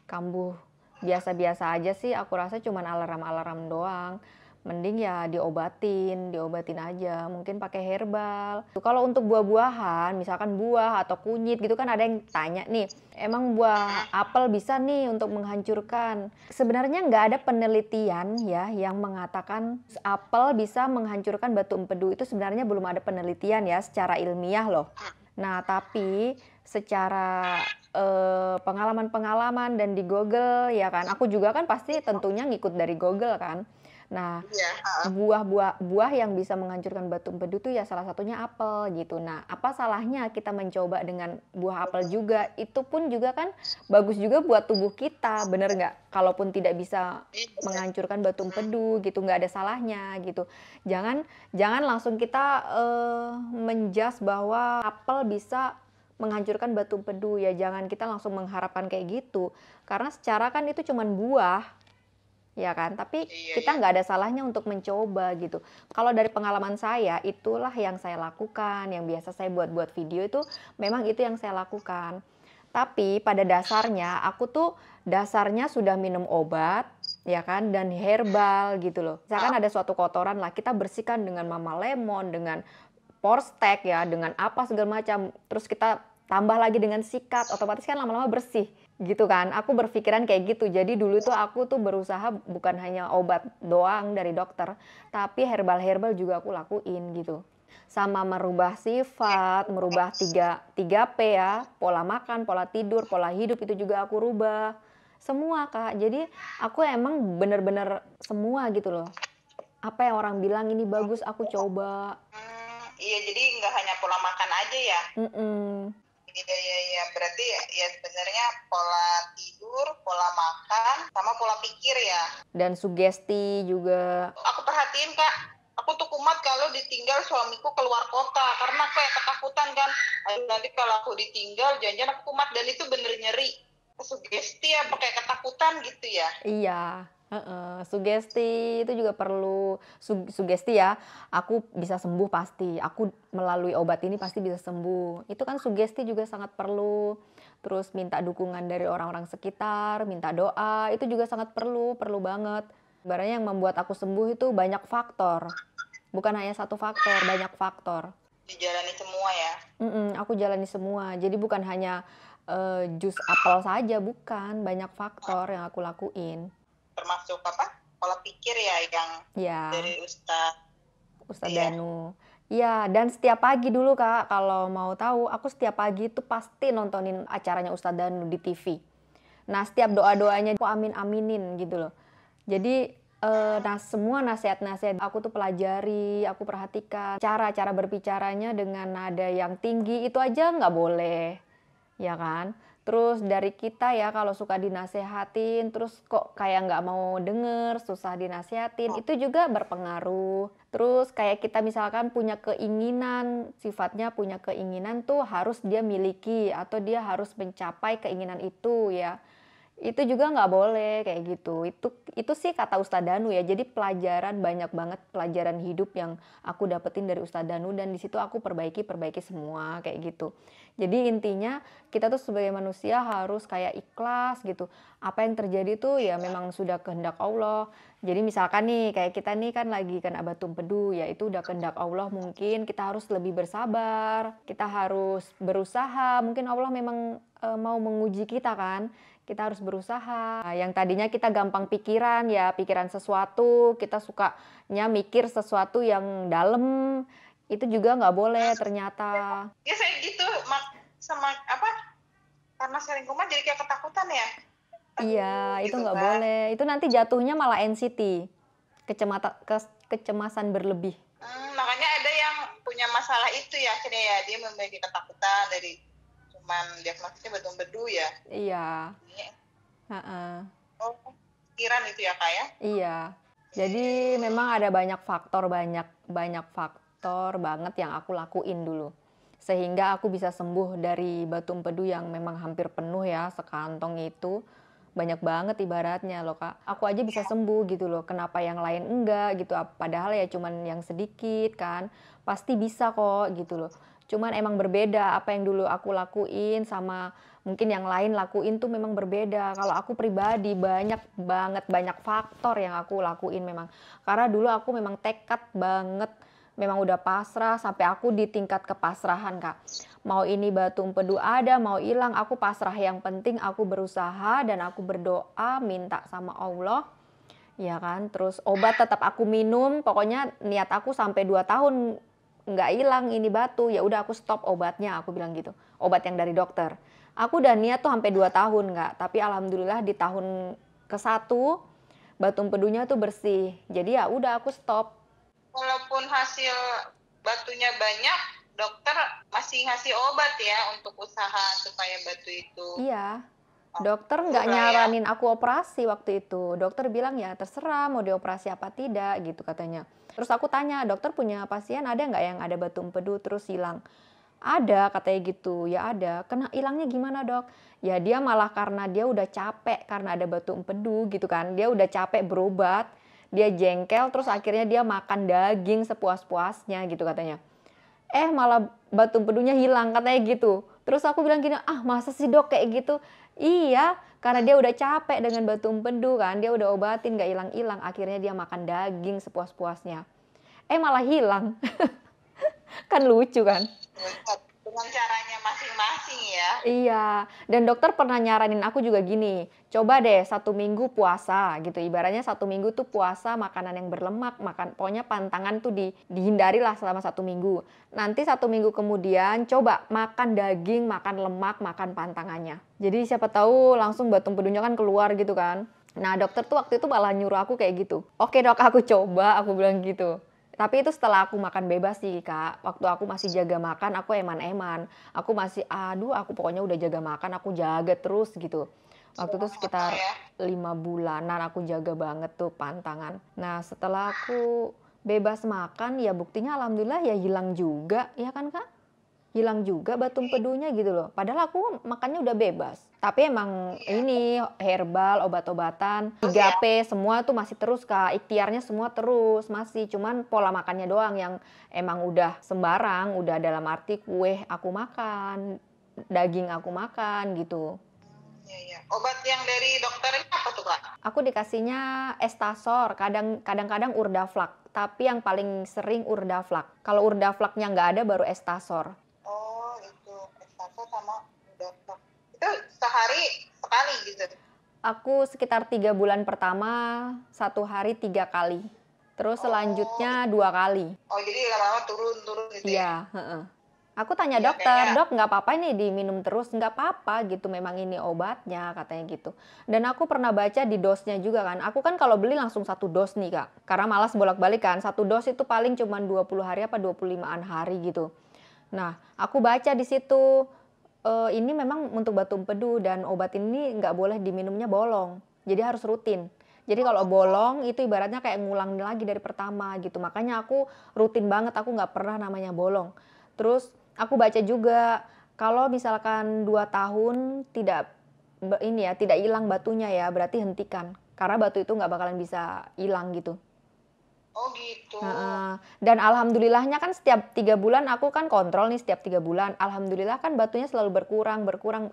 kambuh biasa-biasa aja sih, aku rasa cuman alarm-alarm doang. mending ya diobatin aja, mungkin pakai herbal. Kalau untuk buah-buahan, misalkan buah atau kunyit gitu kan ada yang tanya nih, emang buah apel bisa nih untuk menghancurkan? Sebenarnya nggak ada penelitian ya yang mengatakan apel bisa menghancurkan batu empedu. Itu sebenarnya belum ada penelitian ya secara ilmiah loh. Nah, tapi secara pengalaman-pengalaman dan di Google ya kan, aku juga kan pasti tentunya ngikut dari Google kan. Nah, buah yang bisa menghancurkan batu empedu tuh ya salah satunya apel gitu. Nah, apa salahnya kita mencoba dengan buah apel juga? Itu pun juga kan bagus juga buat tubuh kita, bener nggak? Kalaupun tidak bisa menghancurkan batu empedu gitu, nggak ada salahnya gitu. Jangan langsung kita menjudge bahwa apel bisa menghancurkan batu empedu, ya jangan kita langsung mengharapkan kayak gitu. Karena secara kan itu cuman buah, ya kan? Tapi kita nggak ada salahnya untuk mencoba gitu. Kalau dari pengalaman saya, itulah yang saya lakukan, yang biasa saya buat video itu memang itu yang saya lakukan. Tapi pada dasarnya aku tuh dasarnya sudah minum obat, ya kan, dan herbal gitu loh. Misalkan ada suatu kotoran lah, kita bersihkan dengan mama lemon, dengan porstek ya, dengan apa segala macam. Terus kita tambah lagi dengan sikat, otomatis kan lama-lama bersih gitu kan. Aku berpikiran kayak gitu. Jadi dulu tuh aku tuh berusaha bukan hanya obat doang dari dokter, tapi herbal-herbal juga aku lakuin gitu. Sama merubah sifat, merubah 3P ya, pola makan, pola tidur, pola hidup itu juga aku rubah. Semua Kak, jadi aku emang bener-bener semua gitu loh. Apa yang orang bilang ini bagus, aku coba. Iya, jadi nggak hanya pola makan aja ya. Mm-mm. Iya, berarti ya sebenarnya pola tidur, pola makan, sama pola pikir ya. Dan sugesti juga. Aku perhatiin Kak, aku tuh kumat kalau ditinggal suamiku keluar kota, karena kayak ketakutan kan, aduh nanti kalau aku ditinggal jangan-jangan aku kumat, dan itu bener nyeri. Sugesti ya, pakai ketakutan gitu ya. Iya. Sugesti itu juga perlu. Sugesti ya, aku bisa sembuh pasti, aku melalui obat ini pasti bisa sembuh. Itu kan sugesti juga sangat perlu. Terus minta dukungan dari orang-orang sekitar, minta doa, itu juga sangat perlu banget. Sebenarnya yang membuat aku sembuh itu banyak faktor, bukan hanya satu faktor, banyak faktor. Dijalani semua ya. Aku jalani semua, jadi bukan hanya jus apel saja, bukan, banyak faktor yang aku lakuin. Termasuk apa? Pola pikir ya, yang dari Ustadz Danu. Iya, dan setiap pagi dulu Kak, kalau mau tahu, aku setiap pagi itu pasti nontonin acaranya Ustadz Danu di TV. Nah, setiap doa-doanya aku amin-aminin gitu loh. Jadi, semua nasihat-nasihat aku tuh pelajari, aku perhatikan. Cara-cara berbicaranya dengan nada yang tinggi itu aja nggak boleh, ya kan? Terus dari kita ya kalau suka dinasehatin, terus kok kayak nggak mau denger, susah dinasehatin, itu juga berpengaruh. Terus kayak kita misalkan punya keinginan, sifatnya punya keinginan tuh harus dia miliki atau dia harus mencapai keinginan itu ya. Itu juga nggak boleh kayak gitu. Itu sih kata Ustadz Danu ya. Jadi pelajaran, banyak banget pelajaran hidup yang aku dapetin dari Ustadz Danu, dan di situ aku perbaiki semua kayak gitu. Jadi intinya kita tuh sebagai manusia harus kayak ikhlas gitu. Apa yang terjadi tuh ya memang sudah kehendak Allah. Jadi misalkan nih kayak kita nih kan lagi kena batu empedu, ya itu udah kehendak Allah, mungkin kita harus lebih bersabar, kita harus berusaha. Mungkin Allah memang mau menguji kita kan. Kita harus berusaha. Yang tadinya kita gampang pikiran ya, pikiran sesuatu, kita sukanya mikir sesuatu yang dalam, itu juga nggak boleh ternyata. Ya saya gitu, sama apa, karena sering kumat jadi kayak ketakutan ya. Iya, itu nggak boleh. Itu nanti jatuhnya malah anxiety, kecemasan berlebih. Makanya ada yang punya masalah itu ya, akhirnya ya dia memiliki ketakutan dari diagnosisnya batu empedu ya. Iya. Oh, pikiran itu ya Kak ya? Iya. Jadi memang ada banyak faktor banget yang aku lakuin dulu. Sehingga aku bisa sembuh dari batu empedu yang memang hampir penuh ya, sekantong itu. Banyak banget ibaratnya loh Kak. Aku aja bisa sembuh gitu loh. Kenapa yang lain enggak gitu. Padahal ya cuman yang sedikit kan. Pasti bisa kok gitu loh. Cuman emang berbeda, apa yang dulu aku lakuin sama mungkin yang lain lakuin tuh memang berbeda. Kalau aku pribadi banyak faktor yang aku lakuin memang. Karena dulu aku memang tekad banget, memang udah pasrah sampai aku di tingkat kepasrahan, Kak. Mau ini batu empedu ada, mau hilang, aku pasrah. Yang penting aku berusaha dan aku berdoa minta sama Allah. Ya kan, terus obat tetap aku minum, pokoknya niat aku sampai 2 tahun nggak hilang ini batu, ya udah aku stop obatnya, aku bilang gitu. Obat yang dari dokter. Aku udah niat tuh sampai 2 tahun nggak, tapi alhamdulillah di tahun ke-1 batu empedunya tuh bersih. Jadi ya udah aku stop. Walaupun hasil batunya banyak, dokter masih ngasih obat ya untuk usaha supaya batu itu. Iya. Dokter nggak nyaranin aku operasi waktu itu. Dokter bilang ya terserah mau dioperasi apa tidak gitu katanya. Terus aku tanya, dokter punya pasien ada nggak yang ada batu empedu terus hilang? Ada katanya gitu. Ya ada. Kena hilangnya gimana dok? Ya dia malah karena dia udah capek karena ada batu empedu gitu kan. Dia udah capek berobat. Dia jengkel terus akhirnya dia makan daging sepuas-puasnya gitu katanya. Malah batu empedunya hilang katanya gitu. Terus aku bilang gini, masa sih dok kayak gitu? Iya, karena dia udah capek dengan batu empedu kan, dia udah obatin gak hilang-hilang, akhirnya dia makan daging sepuas-puasnya. Malah hilang. Kan lucu kan? Dengan caranya masing-masing ya. Iya, dan dokter pernah nyaranin aku juga gini, coba deh 1 minggu puasa gitu, ibaratnya 1 minggu tuh puasa makanan yang berlemak, pokoknya pantangan tuh dihindari lah selama 1 minggu. Nanti 1 minggu kemudian coba makan daging, makan lemak, makan pantangannya. Jadi siapa tahu langsung batu empedunya kan keluar gitu kan. Nah dokter tuh waktu itu malah nyuruh aku kayak gitu. Oke dok, aku coba, aku bilang gitu. Tapi itu setelah aku makan bebas sih Kak. Waktu aku masih jaga makan, aku eman-eman. Aku masih, aku pokoknya udah jaga makan, aku jaga terus gitu. Waktu itu sekitar 5 bulanan aku jaga banget tuh pantangan. Nah setelah aku bebas makan, ya buktinya alhamdulillah ya hilang juga, ya kan Kak? Hilang juga batu empedunya gitu loh. Padahal aku makannya udah bebas. Tapi emang ini herbal, obat-obatan, 3P semua tuh masih terus Kak. Ikhtiarnya semua terus masih. Cuman pola makannya doang yang emang udah sembarang. Udah dalam arti kue aku makan, daging aku makan gitu. Iya. Obat yang dari dokter ini apa tuh Kak? Aku dikasihnya Estasor, kadang-kadang Urdaflak. Tapi yang paling sering Urdaflak. Kalau Urdaflaknya nggak ada baru Estasor. Oh itu Estasor sama Urdaflak. Itu sehari sekali gitu? Aku sekitar 3 bulan pertama 1 hari 3 kali. Terus selanjutnya 2 kali. Oh jadi lama-lama turun gitu ya? Iya. Aku tanya dokter, dok nggak apa-apa nih diminum terus? Nggak apa-apa gitu, memang ini obatnya katanya gitu. Dan aku pernah baca di dosnya juga kan. Aku kan kalau beli langsung 1 dos nih Kak. Karena malas bolak-balik kan. 1 dos itu paling cuma 20 hari apa 25-an hari gitu. Nah aku baca di situ. Ini memang untuk batu empedu dan obat ini nggak boleh diminumnya bolong. Jadi harus rutin. Jadi kalau bolong itu ibaratnya kayak ngulang lagi dari pertama gitu. Makanya aku rutin banget, aku nggak pernah namanya bolong. Terus aku baca juga kalau misalkan 2 tahun tidak hilang batunya ya, berarti hentikan. Karena batu itu nggak bakalan bisa hilang gitu. Oh gitu. Dan alhamdulillahnya kan setiap 3 bulan aku kan kontrol nih setiap 3 bulan. Alhamdulillah kan batunya selalu berkurang.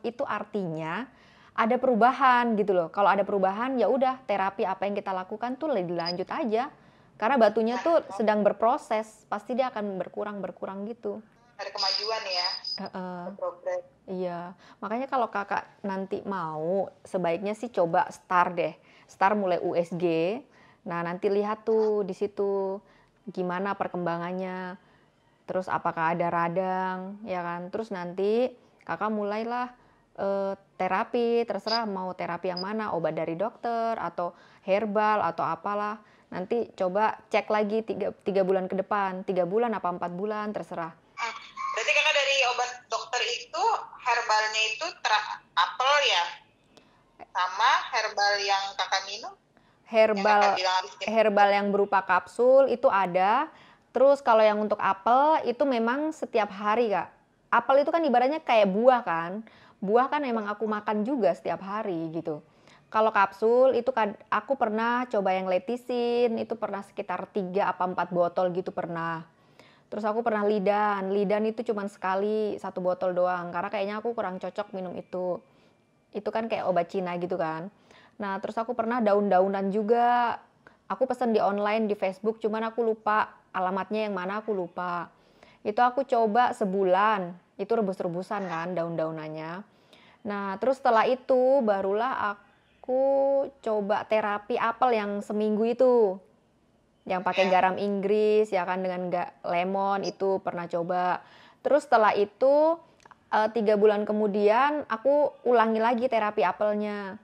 Itu artinya ada perubahan gitu loh. Kalau ada perubahan ya udah terapi apa yang kita lakukan tuh dilanjut aja. Karena batunya tuh sedang berproses, pasti dia akan berkurang gitu. Ada kemajuan ya. Progres. Iya, makanya kalau kakak nanti mau sebaiknya sih coba STAR deh. STAR mulai USG. Nah, nanti lihat tuh di situ gimana perkembangannya. Terus apakah ada radang, ya kan? Terus nanti kakak mulailah terapi, terserah mau terapi yang mana, obat dari dokter atau herbal atau apalah. Nanti coba cek lagi 3 bulan ke depan, 3 bulan apa 4 bulan, terserah. Berarti kakak dari obat dokter itu herbalnya itu apel ya? Sama herbal yang kakak minum? Herbal yang berupa kapsul itu ada. Terus kalau yang untuk apel itu memang setiap hari Kak. Apel itu kan ibaratnya kayak buah kan. Buah kan emang aku makan juga setiap hari gitu. Kalau kapsul itu kan aku pernah coba yang letisin, itu pernah sekitar 3 apa 4 botol gitu pernah. Terus aku pernah lidan. Lidan itu cuma sekali 1 botol doang karena kayaknya aku kurang cocok minum itu. Itu kan kayak obat Cina gitu kan. Nah, terus aku pernah daun-daunan juga. Aku pesen di online di Facebook, cuman aku lupa alamatnya yang mana, aku lupa. Itu aku coba sebulan. Itu rebus-rebusan kan daun-daunannya. Nah, terus setelah itu barulah aku coba terapi apel yang seminggu itu. Yang pakai garam Inggris ya kan, dengan lemon, itu pernah coba. Terus setelah itu 3 bulan kemudian aku ulangi lagi terapi apelnya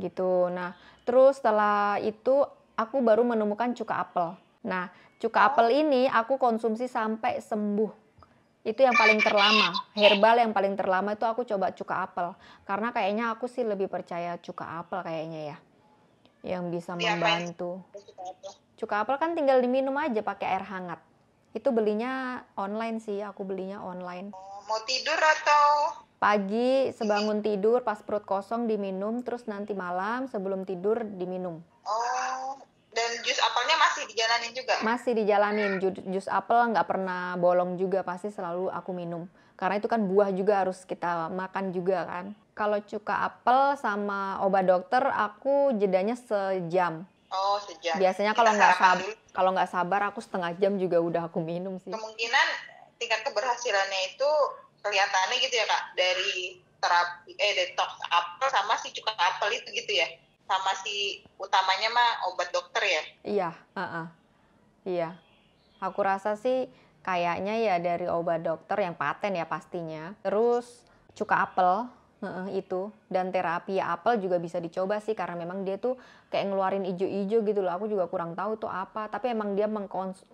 gitu. Nah, terus setelah itu aku baru menemukan cuka apel. Nah, cuka apel ini aku konsumsi sampai sembuh. Itu yang paling terlama, herbal yang paling terlama itu aku coba cuka apel. Karena kayaknya aku sih lebih percaya cuka apel kayaknya ya, yang bisa membantu. Cuka apel kan tinggal diminum aja pakai air hangat. Itu belinya online sih, aku belinya online. Mau tidur atau? Pagi sebangun tidur pas perut kosong diminum, terus nanti malam sebelum tidur diminum. Oh, dan jus apelnya masih dijalanin juga? Masih dijalanin, jus apel nggak pernah bolong juga, pasti selalu aku minum. Karena itu kan buah juga harus kita makan juga kan. Kalau cuka apel sama obat dokter aku jedanya sejam. Oh, sejam. Biasanya kalau nggak sabar aku setengah jam juga udah aku minum sih. Kemungkinan tingkat keberhasilannya itu kelihatannya gitu ya Kak, dari terapi detox apel sama si cuka apel itu gitu ya, sama si utamanya mah obat dokter ya. Iya, iya. Aku rasa sih kayaknya ya dari obat dokter yang paten ya pastinya. Terus cuka apel itu, dan terapi apel juga bisa dicoba sih karena memang dia tuh kayak ngeluarin ijo-ijo gitu loh. Aku juga kurang tahu itu apa, tapi emang dia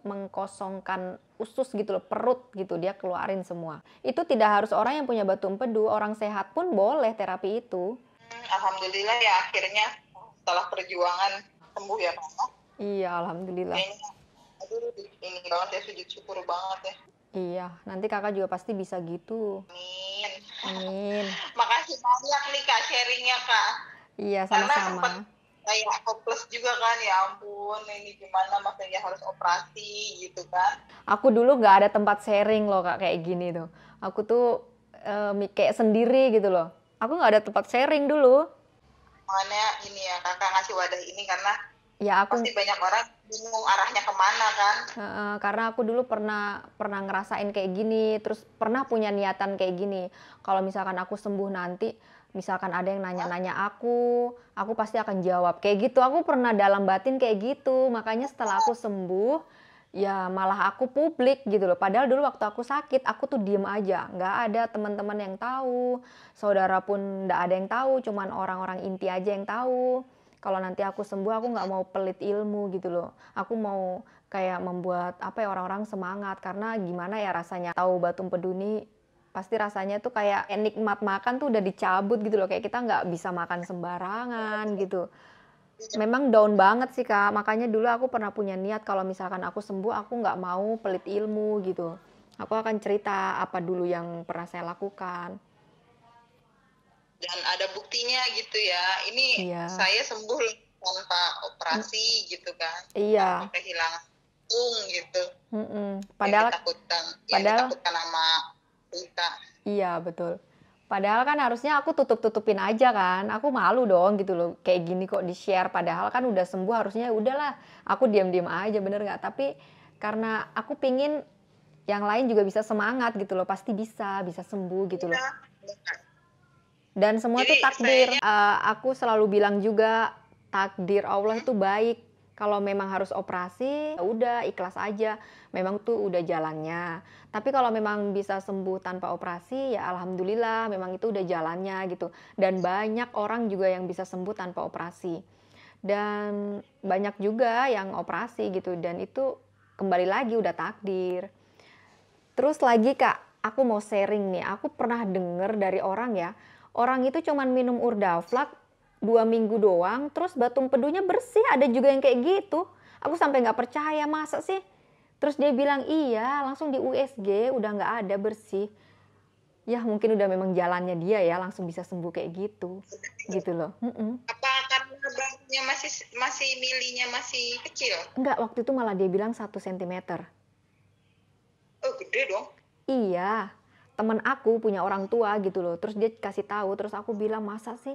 mengkosongkan usus gitu loh, perut gitu, dia keluarin semua. Itu tidak harus orang yang punya batu empedu, orang sehat pun boleh terapi itu. Alhamdulillah ya akhirnya setelah perjuangan sembuh ya Kak. Iya, alhamdulillah. Aduh, ini banget ya, sujud syukur banget ya. Iya, nanti kakak juga pasti bisa gitu. Amin. Amin. Makasih banyak nih Kak sharingnya Kak. Iya, Karena sama-sama. sempat kayak hopeless juga kan, ya ampun ini gimana makanya harus operasi gitu kan. Aku dulu nggak ada tempat sharing loh Kak kayak gini tuh. Aku tuh kayak sendiri gitu loh. Aku nggak ada tempat sharing dulu. Makanya ini ya Kakak ngasih wadah ini karena Ya aku pasti banyak orang bingung arahnya kemana kan. karena aku dulu pernah ngerasain kayak gini, terus pernah punya niatan kayak gini. Kalau misalkan aku sembuh nanti, misalkan ada yang nanya-nanya aku pasti akan jawab. Kayak gitu, aku pernah dalam batin kayak gitu. Makanya setelah aku sembuh, ya malah aku publik gitu loh. Padahal dulu waktu aku sakit, aku tuh diem aja. Nggak ada teman-teman yang tahu, saudara pun nggak ada yang tahu, cuman orang-orang inti aja yang tahu. Kalau nanti aku sembuh, aku nggak mau pelit ilmu gitu loh. Aku mau kayak membuat apa ya, orang-orang semangat. Karena gimana ya rasanya tahu batu empedu ini, pasti rasanya tuh kayak nikmat makan tuh udah dicabut gitu loh. Kayak kita nggak bisa makan sembarangan gitu. Memang down banget sih Kak. Makanya dulu aku pernah punya niat kalau misalkan aku sembuh, aku nggak mau pelit ilmu gitu. Aku akan cerita apa dulu yang pernah saya lakukan. Dan ada buktinya gitu ya. Ini Iya. saya sembuh tanpa operasi gitu kan. Iya. Tanpa kehilangan untung gitu. Padahal yang ditakutkan sama kita. Iya betul. Padahal kan harusnya aku tutup-tutupin aja kan. Aku malu dong gitu loh. Kayak gini kok di-share. Padahal kan udah sembuh, harusnya udahlah. Aku diam-diam aja, bener nggak? Tapi karena aku pingin yang lain juga bisa semangat gitu loh. Pasti bisa sembuh gitu loh. Dan semua itu takdir. Aku selalu bilang juga takdir Allah itu baik. Kalau memang harus operasi, ya udah ikhlas aja. Memang tuh udah jalannya. Tapi kalau memang bisa sembuh tanpa operasi, ya alhamdulillah, memang itu udah jalannya gitu. Dan banyak orang juga yang bisa sembuh tanpa operasi. Dan banyak juga yang operasi gitu. Dan itu kembali lagi udah takdir. Terus lagi Kak, aku mau sharing nih. Aku pernah denger dari orang ya. Orang itu cuman minum Urdaflak 2 minggu doang, terus batu empedunya bersih. Ada juga yang kayak gitu. Aku sampai nggak percaya, masa sih? Terus dia bilang iya, langsung di USG udah nggak ada, bersih. Ya mungkin udah memang jalannya dia ya, langsung bisa sembuh kayak gitu. Gitu loh. Apa karena batunya masih milinya masih kecil? Enggak, waktu itu malah dia bilang 1 cm. Oh, gede dong. Iya, temen aku punya orang tua gitu loh. Terus dia kasih tahu, terus aku bilang masa sih?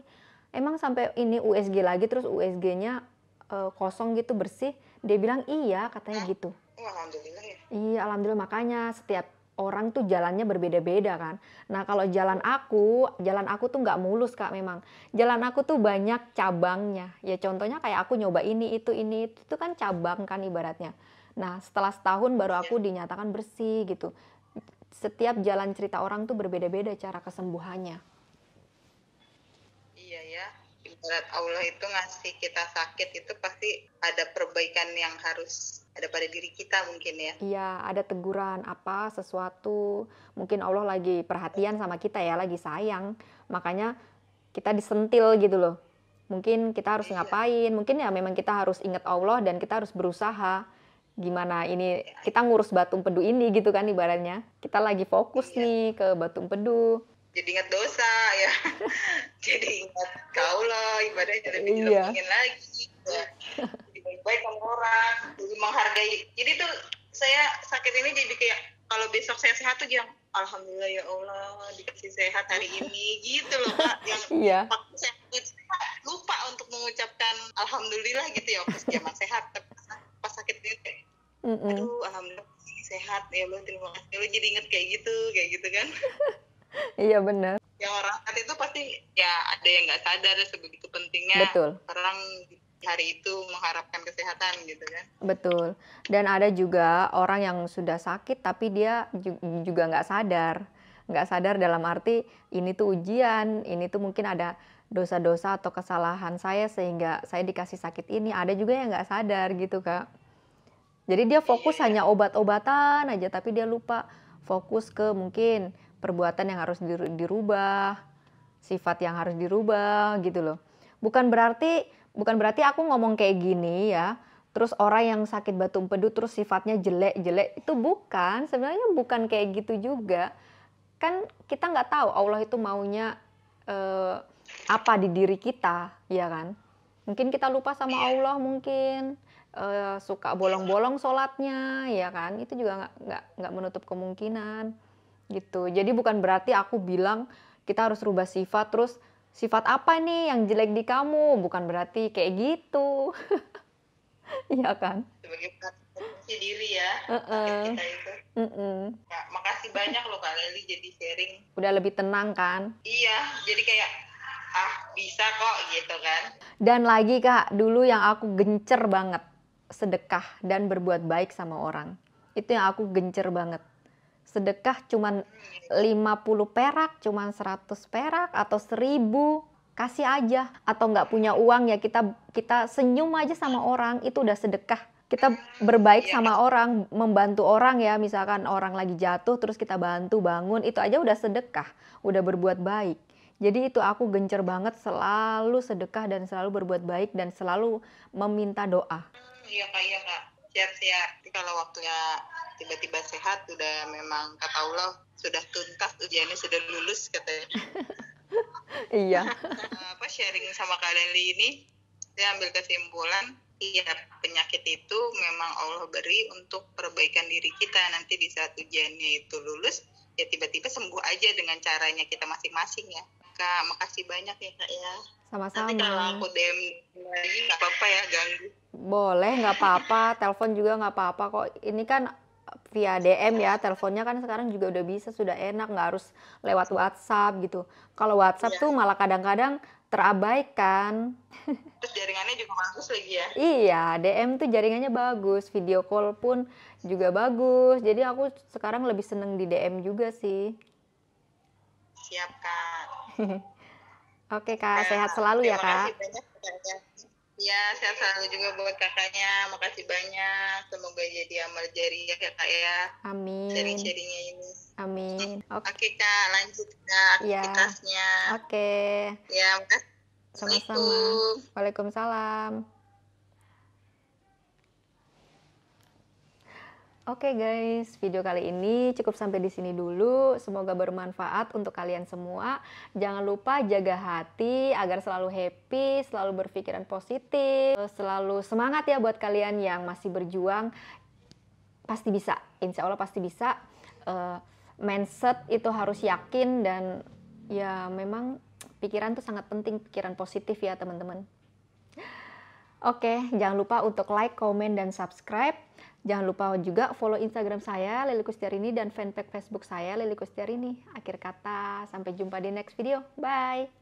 Emang sampai ini USG lagi, terus USG-nya kosong gitu bersih? Dia bilang iya, katanya Hah? gitu. Oh, alhamdulillah ya. Iya, alhamdulillah, makanya setiap orang tuh jalannya berbeda-beda kan. Nah kalau jalan aku tuh nggak mulus Kak memang. Jalan aku tuh banyak cabangnya. Ya contohnya kayak aku nyoba ini itu kan cabang kan ibaratnya. Nah setelah setahun baru Iya. aku dinyatakan bersih gitu. Setiap jalan cerita orang tuh berbeda-beda cara kesembuhannya. Iya ya, ibarat Allah itu ngasih kita sakit itu pasti ada perbaikan yang harus ada pada diri kita mungkin ya. Iya, ada teguran apa sesuatu. Mungkin Allah lagi perhatian sama kita ya, lagi sayang. Makanya kita disentil gitu loh. Mungkin kita harus Iya, ngapain, mungkin ya memang kita harus ingat Allah dan kita harus berusaha. Gimana ini kita ngurus Batu Empedu ini gitu kan ibaratnya. Kita lagi fokus iya. nih ke Batu Empedu. Jadi ingat dosa ya. Jadi ingat kaulah ibadahnya lebih Iya, dilebihkan lagi. Ya. Jadi baik-baik sama orang, jadi menghargai. Jadi tuh saya sakit ini jadi kayak kalau besok saya sehat tuh yang alhamdulillah ya Allah dikasih sehat hari ini gitu loh Kak. Yang iya. waktu saya lupa untuk mengucapkan alhamdulillah gitu ya pas zaman sehat. Tapi pas sakit ini kayak, Mm-mm. aduh alhamdulillah sehat ya Allah terima kasih. Lo jadi inget kayak gitu kan. Iya benar. Yang orang saat itu pasti ya ada yang nggak sadar sebegitu pentingnya Betul. orang di hari itu mengharapkan kesehatan gitu kan. Betul. Dan ada juga orang yang sudah sakit tapi dia juga nggak sadar. Nggak sadar dalam arti ini tuh ujian, ini tuh mungkin ada dosa-dosa atau kesalahan saya sehingga saya dikasih sakit ini. Ada juga yang nggak sadar gitu Kak. Jadi dia fokus Iya, hanya obat-obatan aja tapi dia lupa fokus ke mungkin perbuatan yang harus dirubah, sifat yang harus dirubah gitu loh. Bukan berarti aku ngomong kayak gini ya, terus orang yang sakit batu empedu terus sifatnya jelek-jelek, itu bukan, sebenarnya bukan kayak gitu juga. Kan kita nggak tahu Allah itu maunya apa di diri kita, ya kan? Mungkin kita lupa sama iya, Allah, mungkin suka bolong-bolong sholatnya, ya kan? Itu juga nggak menutup kemungkinan gitu. Jadi bukan berarti aku bilang kita harus rubah sifat, terus sifat apa nih yang jelek di kamu, bukan berarti kayak gitu. Iya kan? sebagai proteksi diri ya sakit Heeh. kita itu. Mm-mm. Ya, makasih banyak loh Kak Leli jadi sharing. Udah lebih tenang kan? Iya, jadi kayak bisa kok gitu kan. Dan lagi Kak, dulu yang aku gencer banget, sedekah dan berbuat baik sama orang. Itu yang aku gencer banget. Sedekah cuman 50 perak, cuman 100 perak atau 1000, kasih aja. Atau nggak punya uang ya kita senyum aja sama orang, itu udah sedekah. Kita berbaik Iya, sama orang, membantu orang ya, misalkan orang lagi jatuh terus kita bantu bangun, itu aja udah sedekah, udah berbuat baik. Jadi itu aku gencer banget selalu sedekah dan selalu berbuat baik dan selalu meminta doa. iya Kak. Siap-siap. Tapi kalau waktunya tiba-tiba sehat udah memang kata Allah sudah tuntas ujiannya sudah lulus katanya. Iya, Sharing sama Kak Leli ini saya ambil kesimpulan iya penyakit itu memang Allah beri untuk perbaikan diri kita nanti di saat ujiannya itu lulus ya tiba-tiba sembuh aja dengan caranya kita masing-masing ya Kak. Makasih banyak ya Kak ya. Nanti kalau sama-sama. aku DM lagi nggak apa-apa ya ganggu. Boleh, nggak apa-apa. Telepon juga nggak apa-apa kok. Ini kan via DM ya. Teleponnya kan sekarang juga udah bisa, sudah enak. Nggak harus lewat WhatsApp gitu. Kalau WhatsApp Iya. tuh malah kadang-kadang terabaikan. Terus jaringannya juga bagus lagi ya. Iya, DM tuh jaringannya bagus. Video call pun juga bagus. Jadi aku sekarang lebih seneng di DM juga sih. Siap Kak. Oke Kak, sehat selalu ya Terima Kak. kasih banyak Kakaknya. Ya, sehat selalu juga buat kakaknya. Makasih banyak. Semoga jadi amal jariah ya Kak ya. Amin. Sharing-sharingnya ini. Amin. Oke. Oke Kak, lanjut Kak Ya. aktivitasnya. Oke. Ya, makasih. Sama-sama. Assalamualaikum. Waalaikumsalam. Oke guys, video kali ini cukup sampai di sini dulu. Semoga bermanfaat untuk kalian semua. Jangan lupa jaga hati agar selalu happy, selalu berpikiran positif, selalu semangat ya buat kalian yang masih berjuang. pasti bisa, insya Allah pasti bisa. Mindset itu harus yakin, dan ya memang pikiran tuh sangat penting, pikiran positif ya teman-teman. Oke, jangan lupa untuk like, komen, dan subscribe. Jangan lupa juga follow Instagram saya, Lely Kustiarini, dan fanpage Facebook saya, Lely Kustiarini. Akhir kata, sampai jumpa di next video. Bye!